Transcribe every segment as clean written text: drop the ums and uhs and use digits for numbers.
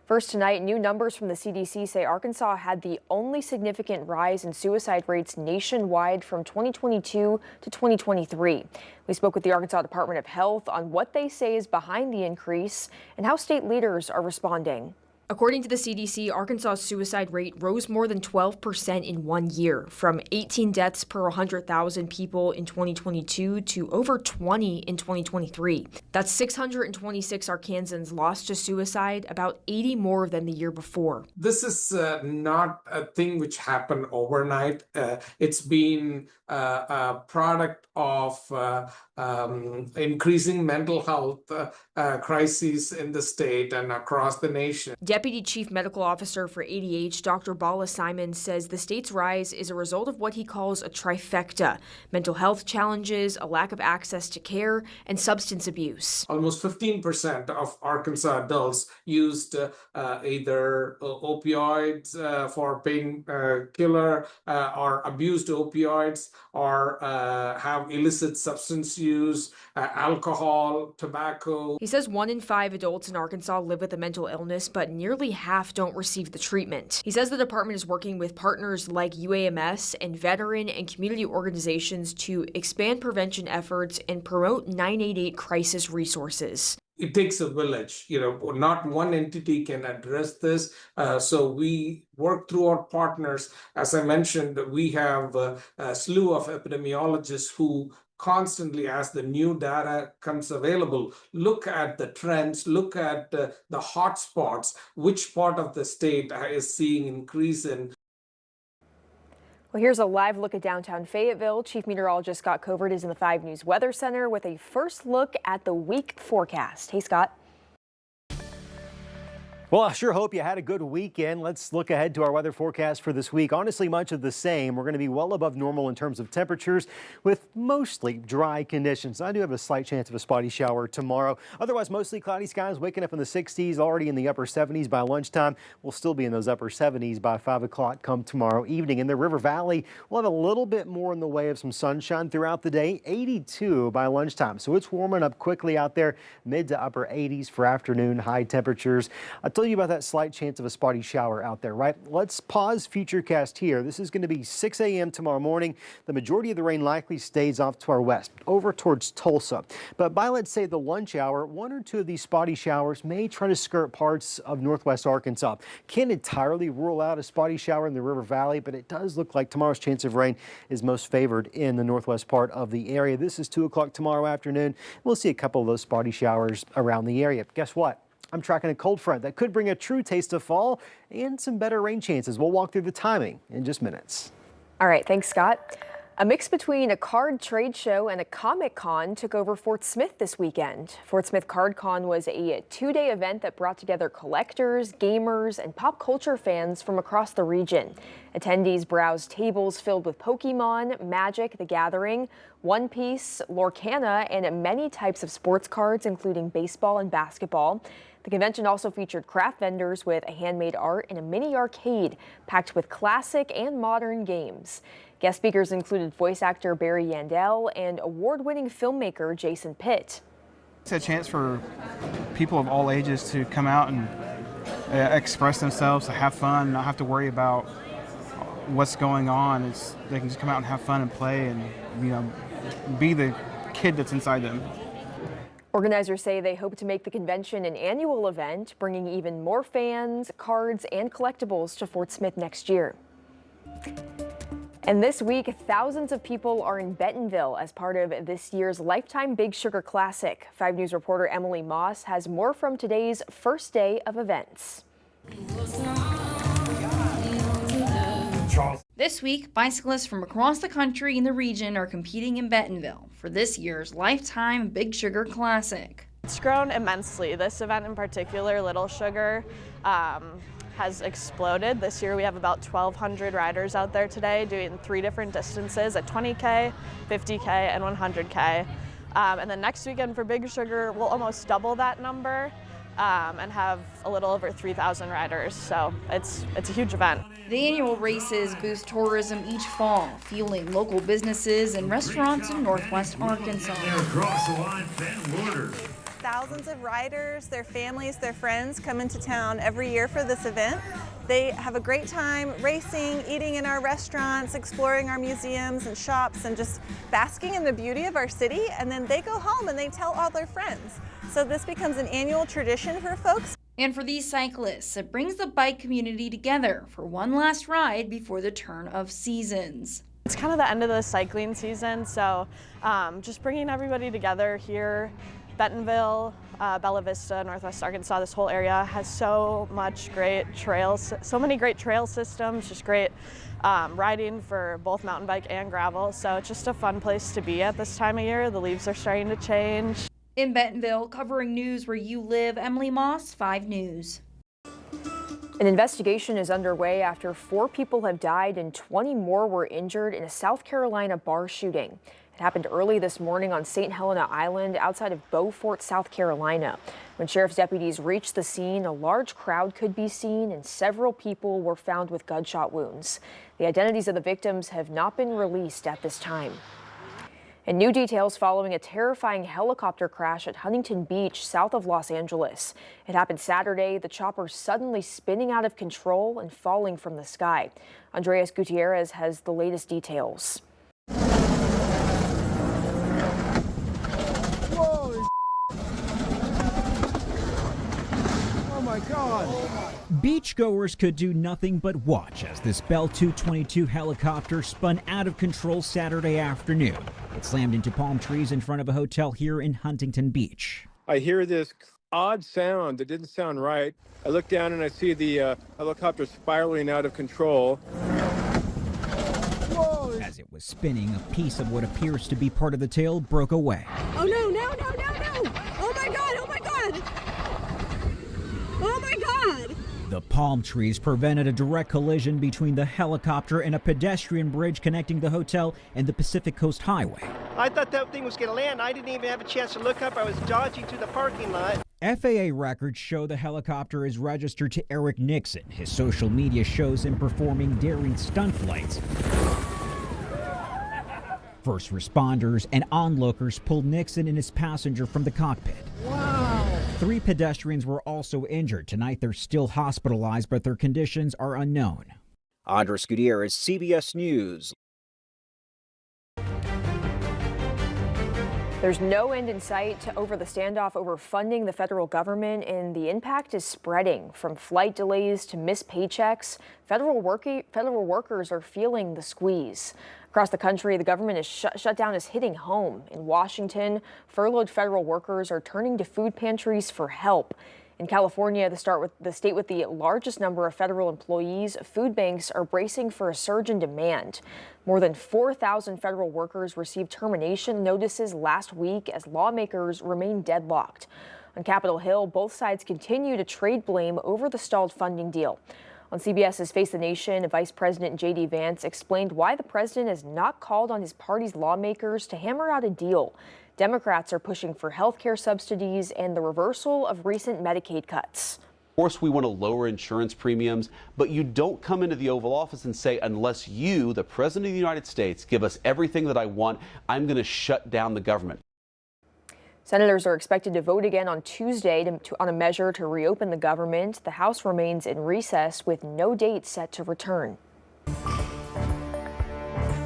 First tonight, new numbers from the CDC say Arkansas had the only significant rise in suicide rates nationwide from 2022 to 2023. We spoke with the Arkansas Department of Health on what they say is behind the increase and how state leaders are responding. According to the CDC, Arkansas's suicide rate rose more than 12% in 1 year, from 18 deaths per 100,000 people in 2022 to over 20 in 2023. That's 626 Arkansans lost to suicide, about 80 more than the year before. This is not a thing which happened overnight. It's been a product of increasing mental health crises in the state and across the nation. Deputy Chief Medical Officer for ADH, Dr. Bala Simon, says the state's rise is a result of what he calls a trifecta: mental health challenges, a lack of access to care, and substance abuse. Almost 15% of Arkansas adults used either opioids for painkiller or abused opioids or have illicit substance use, alcohol, tobacco. He says 1 in 5 adults in Arkansas live with a mental illness, but nearly half don't receive the treatment. He says the department is working with partners like UAMS and veteran and community organizations to expand prevention efforts and promote 988 crisis resources. It takes a village, not one entity can address this. So we work through our partners. As I mentioned, we have a slew of epidemiologists who constantly, as the new data comes available, look at the trends, look at the hot spots, which part of the state is seeing increase in. Well, here's a live look at downtown Fayetteville. Chief Meteorologist Scott Covert is in the 5 News Weather Center with a first look at the week forecast. Hey, Scott. Well, I sure hope you had a good weekend. Let's look ahead to our weather forecast for this week. Honestly, much of the same. We're going to be well above normal in terms of temperatures with mostly dry conditions. I do have a slight chance of a spotty shower tomorrow. Otherwise, mostly cloudy skies, waking up in the 60s, already in the upper 70s by lunchtime. We'll still be in those upper 70s by 5 o'clock come tomorrow evening. In the River Valley, we'll have a little bit more in the way of some sunshine throughout the day, 82 by lunchtime. So it's warming up quickly out there, mid to upper 80s for afternoon high temperatures. I told you about that slight chance of a spotty shower out there, right? Let's pause Futurecast here. This is going to be 6 a.m. tomorrow morning. The majority of the rain likely stays off to our west, over towards Tulsa. But by, let's say, the lunch hour, 1 or 2 of these spotty showers may try to skirt parts of northwest Arkansas. Can't entirely rule out a spotty shower in the River Valley, but it does look like tomorrow's chance of rain is most favored in the northwest part of the area. This is 2 o'clock tomorrow afternoon. We'll see a couple of those spotty showers around the area. Guess what? I'm tracking a cold front that could bring a true taste of fall and some better rain chances. We'll walk through the timing in just minutes. All right, thanks, Scott. A mix between a card trade show and a Comic Con took over Fort Smith this weekend. Fort Smith Card Con was a 2-day event that brought together collectors, gamers, and pop culture fans from across the region. Attendees browsed tables filled with Pokemon, Magic, The Gathering, One Piece, Lorcana, and many types of sports cards, including baseball and basketball. The convention also featured craft vendors with handmade art and a mini arcade packed with classic and modern games. Guest speakers included voice actor Barry Yandell and award-winning filmmaker Jason Pitt. It's a chance for people of all ages to come out and express themselves, to have fun, not have to worry about what's going on. They can just come out and have fun and play and, be the kid that's inside them. Organizers say they hope to make the convention an annual event, bringing even more fans, cards, and collectibles to Fort Smith next year. And this week, thousands of people are in Bentonville as part of this year's Lifetime Big Sugar Classic. 5 News reporter Emily Moss has more from today's first day of events. This week, bicyclists from across the country and the region are competing in Bentonville for this year's Lifetime Big Sugar Classic. It's grown immensely. This event in particular, Little Sugar, has exploded. This year we have about 1,200 riders out there today doing 3 different distances at 20K, 50K, and 100K. And then next weekend for Big Sugar, we'll almost double that number and have a little over 3,000 riders. So it's a huge event. The annual races boost tourism each fall, fueling local businesses and restaurants in northwest Arkansas. They're across the line, Fenton Warder. thousands of riders, their families, their friends come into town every year for this event. They have a great time racing, eating in our restaurants, exploring our museums and shops, and just basking in the beauty of our city. And then they go home and they tell all their friends. So this becomes an annual tradition for folks. And for these cyclists, it brings the bike community together for one last ride before the turn of seasons. It's kind of the end of the cycling season, so just bringing everybody together here. Bentonville, Bella Vista, Northwest Arkansas, this whole area has so much great trails, so many great trail systems, just great riding for both mountain bike and gravel. So it's just a fun place to be at this time of year. The leaves are starting to change. In Bentonville, covering news where you live, Emily Moss, 5 News. An investigation is underway after 4 people have died and 20 more were injured in a South Carolina bar shooting. It happened early this morning on St. Helena Island outside of Beaufort, South Carolina. When sheriff's deputies reached the scene, a large crowd could be seen and several people were found with gunshot wounds. The identities of the victims have not been released at this time. And new details following a terrifying helicopter crash at Huntington Beach, south of Los Angeles. It happened Saturday, the chopper suddenly spinning out of control and falling from the sky. Andreas Gutierrez has the latest details. Oh my God. Beachgoers could do nothing but watch as this Bell 222 helicopter spun out of control Saturday afternoon. It slammed into palm trees in front of a hotel here in Huntington Beach. I hear this odd sound that didn't sound right. I look down and I see the helicopter spiraling out of control. Whoa. As it was spinning, a piece of what appears to be part of the tail broke away. Oh no, no, no, no, no! Oh my God, oh my God! Oh my God! The palm trees prevented a direct collision between the helicopter and a pedestrian bridge connecting the hotel and the Pacific Coast Highway. I thought that thing was going to land. I didn't even have a chance to look up. I was dodging to the parking lot. FAA records show the helicopter is registered to Eric Nixon. His social media shows him performing daring stunt flights. First responders and onlookers pulled Nixon and his passenger from the cockpit. Wow. 3 pedestrians were also injured. Tonight they're still hospitalized, but their conditions are unknown. Andres Gutierrez, CBS News. There's no end in sight over the standoff over funding the federal government, and the impact is spreading. From flight delays to missed paychecks, federal workers are feeling the squeeze. Across the country, the government is shutdown is hitting home. In Washington, furloughed federal workers are turning to food pantries for help. In California, the state with the largest number of federal employees, food banks are bracing for a surge in demand. More than 4,000 federal workers received termination notices last week as lawmakers remain deadlocked. On Capitol Hill, both sides continue to trade blame over the stalled funding deal. On CBS's Face the Nation, Vice President J.D. Vance explained why the president has not called on his party's lawmakers to hammer out a deal. Democrats are pushing for health care subsidies and the reversal of recent Medicaid cuts. Of course, we want to lower insurance premiums, but you don't come into the Oval Office and say, unless you, the President of the United States, give us everything that I want, I'm going to shut down the government. Senators are expected to vote again on Tuesday on a measure to reopen the government. The House remains in recess with no date set to return.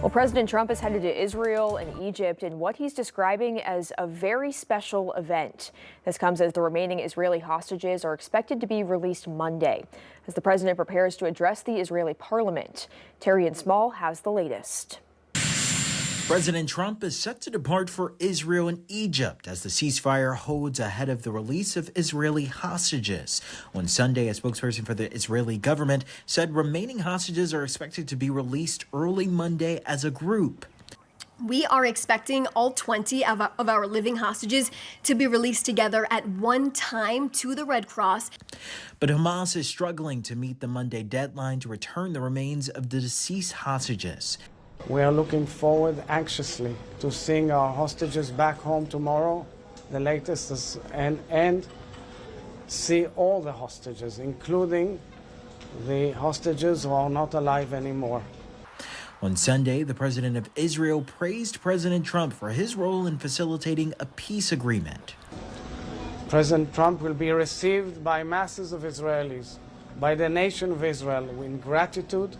Well, President Trump is headed to Israel and Egypt in what he's describing as a very special event. This comes as the remaining Israeli hostages are expected to be released Monday, as the president prepares to address the Israeli parliament. Terry Small has the latest. President Trump is set to depart for Israel and Egypt as the ceasefire holds ahead of the release of Israeli hostages. On Sunday, a spokesperson for the Israeli government said remaining hostages are expected to be released early Monday as a group. We are expecting all 20 of our living hostages to be released together at one time to the Red Cross. But Hamas is struggling to meet the Monday deadline to return the remains of the deceased hostages. We are looking forward anxiously to seeing our hostages back home tomorrow, the latest, and see all the hostages, including the hostages who are not alive anymore. On Sunday, the president of Israel praised President Trump for his role in facilitating a peace agreement. President Trump will be received by masses of Israelis, by the nation of Israel, in gratitude.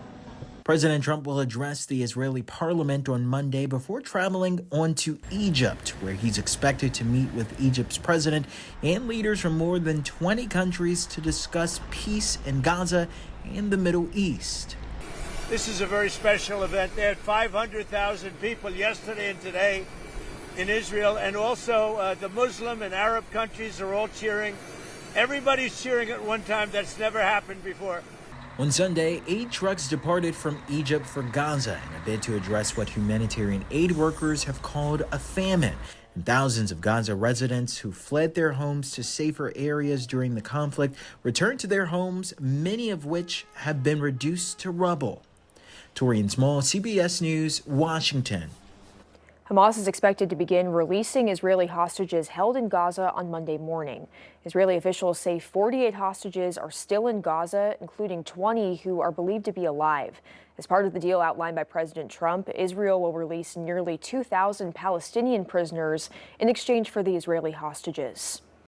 President Trump will address the Israeli parliament on Monday before traveling on to Egypt, where he's expected to meet with Egypt's president and leaders from more than 20 countries to discuss peace in Gaza and the Middle East. This is a very special event. They had 500,000 people yesterday and today in Israel, and also the Muslim and Arab countries are all cheering. Everybody's cheering at one time. That's never happened before. On Sunday, 8 trucks departed from Egypt for Gaza in a bid to address what humanitarian aid workers have called a famine. And thousands of Gaza residents who fled their homes to safer areas during the conflict returned to their homes, many of which have been reduced to rubble. Torian Small, CBS News, Washington. Hamas is expected to begin releasing Israeli hostages held in Gaza on Monday morning. Israeli officials say 48 hostages are still in Gaza, including 20 who are believed to be alive. As part of the deal outlined by President Trump, Israel will release nearly 2,000 Palestinian prisoners in exchange for the Israeli hostages.